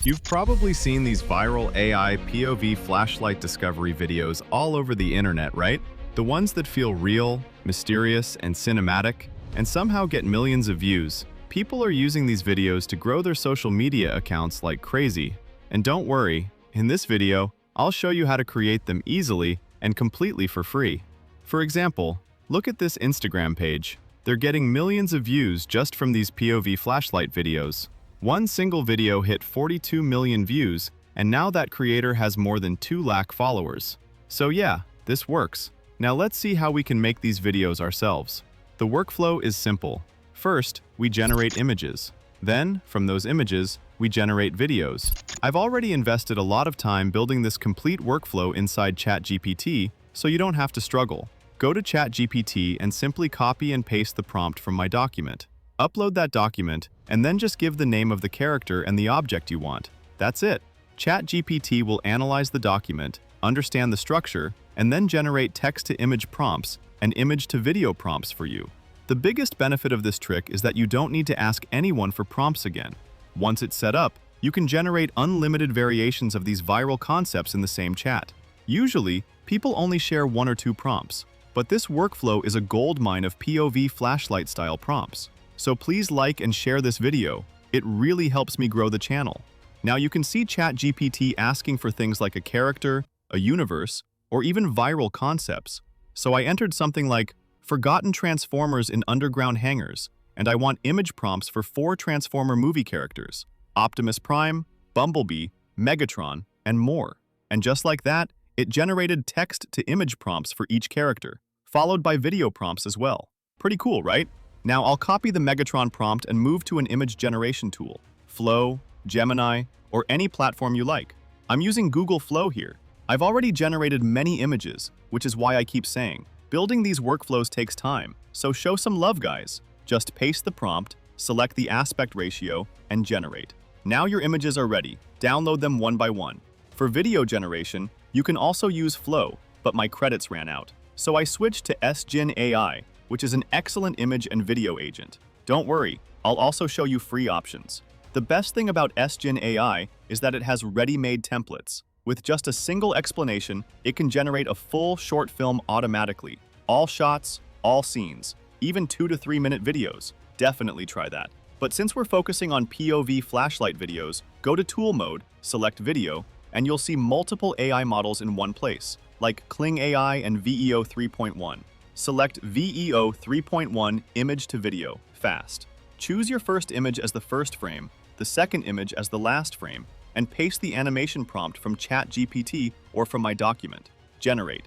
You've probably seen these viral AI POV flashlight discovery videos all over the internet, right? The ones that feel real, mysterious, and cinematic, and somehow get millions of views. People are using these videos to grow their social media accounts like crazy. And don't worry, in this video, I'll show you how to create them easily and completely for free. For example, look at this Instagram page. They're getting millions of views just from these POV flashlight videos. One single video hit 42 million views, and now that creator has more than 2 lakh followers. So yeah, this works. Now let's see how we can make these videos ourselves. The workflow is simple. First, we generate images. Then, from those images, we generate videos. I've already invested a lot of time building this complete workflow inside ChatGPT, so you don't have to struggle. Go to ChatGPT and simply copy and paste the prompt from my document. Upload that document, and then just give the name of the character and the object you want. That's it. ChatGPT will analyze the document, understand the structure, and then generate text-to-image prompts and image-to-video prompts for you. The biggest benefit of this trick is that you don't need to ask anyone for prompts again. Once it's set up, you can generate unlimited variations of these viral concepts in the same chat. Usually, people only share 1 or 2 prompts, but this workflow is a goldmine of POV flashlight-style prompts. So please like and share this video. It really helps me grow the channel. Now you can see ChatGPT asking for things like a character, a universe, or even viral concepts. So I entered something like, forgotten Transformers in underground hangars, and I want image prompts for 4 Transformer movie characters, Optimus Prime, Bumblebee, Megatron, and more. And just like that, it generated text-to-image prompts for each character, followed by video prompts as well. Pretty cool, right? Now I'll copy the Megatron prompt and move to an image generation tool, Flow, Gemini, or any platform you like. I'm using Google Flow here. I've already generated many images, which is why I keep saying, building these workflows takes time, so show some love, guys. Just paste the prompt, select the aspect ratio, and generate. Now your images are ready. Download them one by one. For video generation, you can also use Flow, but my credits ran out. So I switched to SGen AI, which is an excellent image and video agent. Don't worry, I'll also show you free options. The best thing about SGen AI is that it has ready-made templates. With just a single explanation, it can generate a full short film automatically. All shots, all scenes, even 2 to 3 minute videos. Definitely try that. But since we're focusing on POV flashlight videos, go to Tool Mode, select Video, and you'll see multiple AI models in one place, like Kling AI and VEO 3.1. Select VEO 3.1 Image to Video, fast. Choose your first image as the first frame, the second image as the last frame, and paste the animation prompt from ChatGPT or from my document. Generate.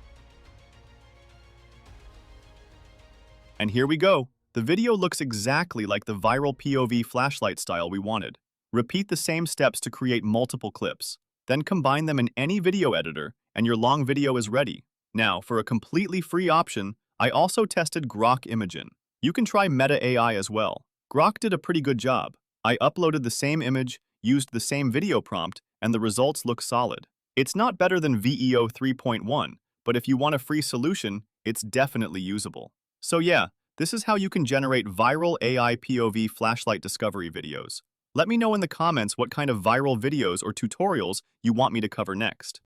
And here we go. The video looks exactly like the viral POV flashlight style we wanted. Repeat the same steps to create multiple clips. Then combine them in any video editor, and your long video is ready. Now, for a completely free option, I also tested Grok Imagen. You can try Meta AI as well. Grok did a pretty good job. I uploaded the same image, used the same video prompt, and the results look solid. It's not better than VEO 3.1, but if you want a free solution, it's definitely usable. So yeah, this is how you can generate viral AI POV flashlight discovery videos. Let me know in the comments what kind of viral videos or tutorials you want me to cover next.